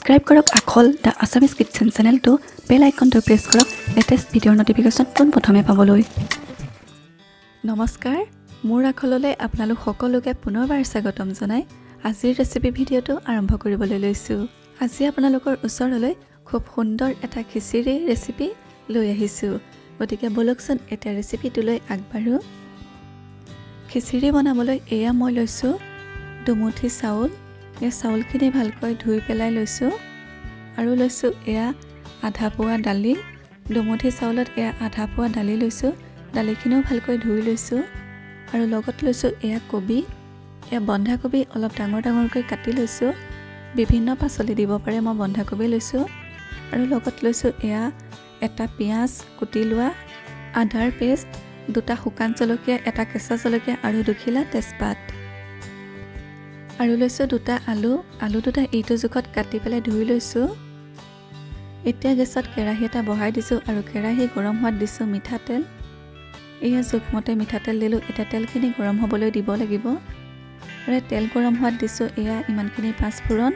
subscribe কৰক Akhol the Assamese kitchen চেনেলটো বেল আইকনটো press কৰক লেটেষ্ট ভিডিঅ'ৰ নটিফিকেশ্যন পোনপ্ৰথমে পাবলৈ নমস্কাৰ মোৰ আখললৈ আপোনালোক সকলোকে পুনৰবাৰ স্বাগতম জনাই আজিৰ ৰেচিপি ভিডিঅ'টো আৰম্ভ কৰিবলৈ লৈছোঁ আজি আপোনালোকৰ ওচৰলৈ খুব সুন্দৰ এটা খিচিৰি ৰেচিপি লৈ আহিছোঁ গতিকে বলকচোন এটা ৰেচিপিটোলৈ আগবাঢ়ো খিচিৰি বনাবলৈ এয়া মই লৈছোঁ দুমুঠি চাউল এই চাউলখিনি ভালকৈ ধুই পেলাই লৈছোঁ আৰু লৈছোঁ এয়া আধা পোৱা দালি দুমুঠি চাউলত এয়া আধা পোৱা দালি লৈছোঁ দালিখিনিও ভালকৈ ধুই লৈছোঁ আৰু লগত লৈছোঁ এয়া কবি এয়া বন্ধাকবি অলপ ডাঙৰ ডাঙৰকৈ কাটি লৈছোঁ বিভিন্ন পাচলি দিব পাৰে মই বন্ধাকবি লৈছোঁ আৰু লগত লৈছোঁ এয়া এটা পিঁয়াজ কুটি লোৱা আদাৰ পেষ্ট দুটা শুকান জলকীয়া এটা কেঁচা জলকীয়া আৰু দুখিলা তেজপাত আৰু লৈছোঁ দুটা আলু দুটা এইটো জোখত কাটি পেলাই ধুই লৈছোঁ এতিয়া গেছত কেৰাহী এটা বহাই দিছোঁ আৰু কেৰাহী গৰম হোৱাত দিছোঁ মিঠাতেল এয়া জোখমতে মিঠাতেল দিলোঁ এতিয়া তেলখিনি গৰম হ'বলৈ দিব লাগিব আৰু তেল গৰম হোৱাত দিছোঁ এয়া ইমানখিনি পাঁচফোৰণ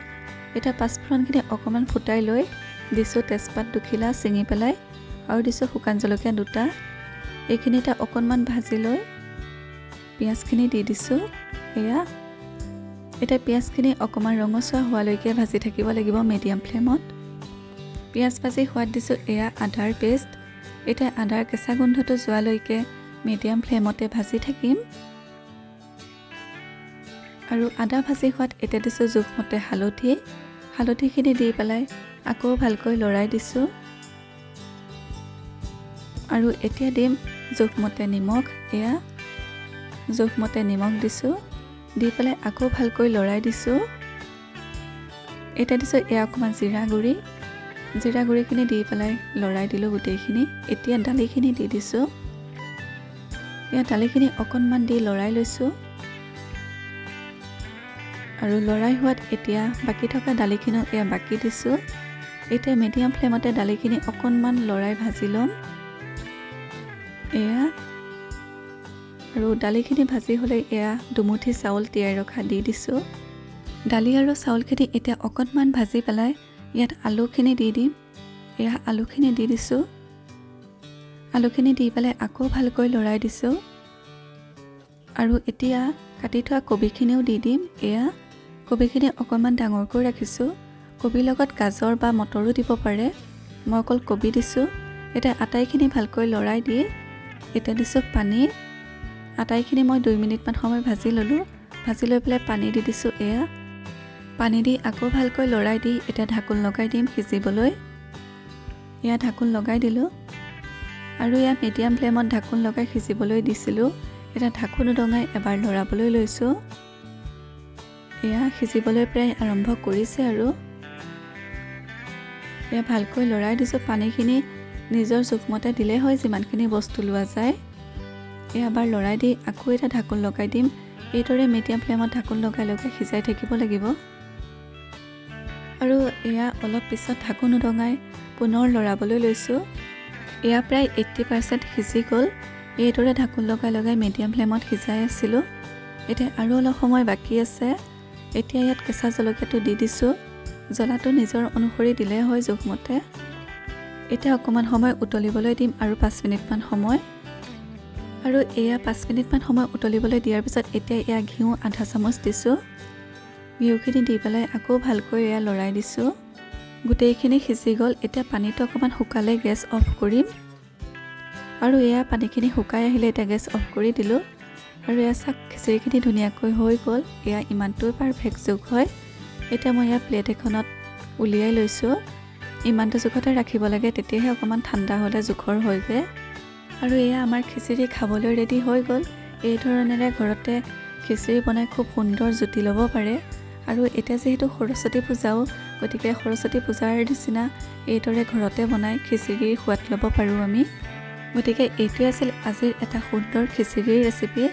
এতিয়া পাঁচফোৰণখিনি অকণমান ফুটাই লৈ দিছোঁ তেজপাত দুখিলা ছিঙি পেলাই আৰু দিছোঁ শুকান জলকীয়া দুটা এইখিনি এটা অকণমান ভাজি লৈ পিঁয়াজখিনি দি দিছোঁ এয়া এতিয়া পিঁয়াজখিনি অকণমান ৰঙচুৱা হোৱালৈকে ভাজি থাকিব লাগিব মিডিয়াম ফ্লেমত পিঁয়াজ ভাজি সোৱাদ দিছোঁ এয়া আদাৰ পেষ্ট এতিয়া আদাৰ কেঁচা গোন্ধটো যোৱালৈকে মিডিয়াম ফ্লেমতে ভাজি থাকিম আৰু আদা ভাজি সোৱাদ এতিয়া দিছোঁ জোখমতে হালধিখিনি দি পেলাই আকৌ ভালকৈ লৰাই দিছোঁ আৰু এতিয়া দিম জোখমতে নিমখ এয়া জোখমতে নিমখ দিছোঁ দি পেলাই আকৌ ভালকৈ লৰাই দিছোঁ এতিয়া দিছোঁ এয়া অকণমান জিৰা গুড়িখিনি দি পেলাই লৰাই দিলোঁ গোটেইখিনি এতিয়া দালিখিনি দি দিছোঁ এয়া দালিখিনি অকণমান দি লৰাই লৈছোঁ আৰু লৰাই হোৱাত এতিয়া বাকী থকা দালিখিনিও এয়া বাকি দিছোঁ এতিয়া মিডিয়াম ফ্লেমতে দালিখিনি অকণমান লৰাই ভাজি ল'ম এয়া আৰু দালিখিনি ভাজি হ'লে এয়া দুমুঠি চাউল তিয়াই ৰখা দি দিছোঁ দালি আৰু চাউলখিনি এতিয়া অকণমান ভাজি পেলাই ইয়াত আলুখিনি দি দিম এয়া আলুখিনি দি দিছোঁ আলুখিনি দি পেলাই আকৌ ভালকৈ লৰাই দিছোঁ আৰু এতিয়া কাটি থোৱা কবিখিনিও দি দিম এয়া কবিখিনি অকণমান ডাঙৰকৈ ৰাখিছোঁ কবিৰ লগত গাজৰ বা মটৰো দিব পাৰে মই অকল কবি দিছোঁ এতিয়া আটাইখিনি ভালকৈ লৰাই দি এতিয়া দিছোঁ পানী আটাইখিনি মই 2 মিনিটমান সময় ভাজি ল'লোঁ ভাজি লৈ পেলাই পানী দি দিছোঁ এয়া পানী দি আকৌ ভালকৈ লৰাই দি এতিয়া ঢাকোন লগাই দিম সিজিবলৈ এয়া ঢাকোন লগাই দিলোঁ আৰু এয়া মিডিয়াম ফ্লেমত ঢাকোন লগাই সিজিবলৈ দিছিলোঁ এতিয়া ঢাকোন উদঙাই এবাৰ লৰাবলৈ লৈছোঁ এয়া সিজিবলৈ প্ৰায় আৰম্ভ কৰিছে আৰু এয়া ভালকৈ লৰাই দিছোঁ পানীখিনি নিজৰ জোখমতে দিলেই হয় যিমানখিনি বস্তু লোৱা যায় এবাৰ লৰাই দি আকৌ এটা ঢাকোন লগাই দিম এইদৰে মিডিয়াম ফ্লেমত ঢাকোন লগাই সিজাই থাকিব লাগিব আৰু এয়া অলপ পিছত ঢাকোন উদঙাই পুনৰ লৰাবলৈ লৈছোঁ এয়া প্ৰায় 80% সিজি গ'ল এইদৰে ঢাকোন লগাই মিডিয়াম ফ্লেমত সিজাই আছিলোঁ এতিয়া আৰু অলপ সময় বাকী আছে এতিয়া ইয়াত কেঁচা জলকীয়াটো দি দিছোঁ জ্বলাটো নিজৰ অনুসৰি দিলেই হয় জোখমতে এতিয়া অকণমান সময় উতলিবলৈ দিম আৰু 5 মিনিটমান সময় আৰু এয়া 5 মিনিটমান সময় উতলিবলৈ দিয়াৰ পিছত এতিয়া এয়া ঘিউ আধা চামুচ দিছোঁ ঘিউখিনি দি পেলাই আকৌ ভালকৈ এয়া লৰাই দিছোঁ গোটেইখিনি সিজি গ'ল এতিয়া পানীটো অকণমান শুকালে গেছ অফ কৰিম আৰু এয়া পানীখিনি শুকাই আহিলে এতিয়া গেছ অফ কৰি দিলোঁ আৰু এয়া চাক খিচিৰিখিনি ধুনীয়াকৈ হৈ গ'ল এয়া ইমানটোৱে পাৰফেক্ট জোখ হয় এতিয়া মই এয়া প্লেট এখনত উলিয়াই লৈছোঁ ইমানটো জোখতে ৰাখিব লাগে তেতিয়াহে অকণমান ঠাণ্ডা হ'লে জোখৰ হয়গৈ আৰু এয়া আমাৰ খিচিৰি খাবলৈ ৰেডি হৈ গ'ল এই ধৰণেৰে ঘৰতে খিচিৰি বনাই খুব সুন্দৰ জুতি ল'ব পাৰে আৰু এতিয়া যিহেতু সৰস্বতী পূজাও গতিকে সৰস্বতী পূজাৰ নিচিনা এইদৰে ঘৰতে বনাই খিচিৰিৰ সোৱাদ ল'ব পাৰোঁ আমি গতিকে এইটোৱে আছিল আজিৰ এটা সুন্দৰ খিচিৰিৰ ৰেচিপি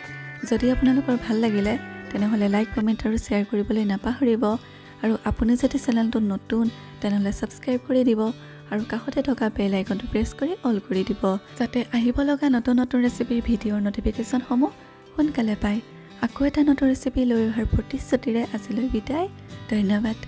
যদি আপোনালোকৰ ভাল লাগিলে তেনেহ'লে লাইক কমেণ্ট আৰু শ্বেয়াৰ কৰিবলৈ নাপাহৰিব আৰু আপুনি যদি চেনেলটো নতুন তেনেহ'লে ছাবস্ক্ৰাইব কৰি দিব আৰু কাষতে থকা বেল আইকনটো প্ৰেছ কৰি অল কৰি দিব যাতে আহিব লগা নতুন ৰেচিপিৰ ভিডিঅ'ৰ নটিফিকেশ্যনসমূহ সোনকালে পায় আকৌ এটা নতুন ৰেচিপি লৈ অহাৰ প্ৰতিশ্ৰুতিৰে আজিলৈ বিদায় ধন্যবাদ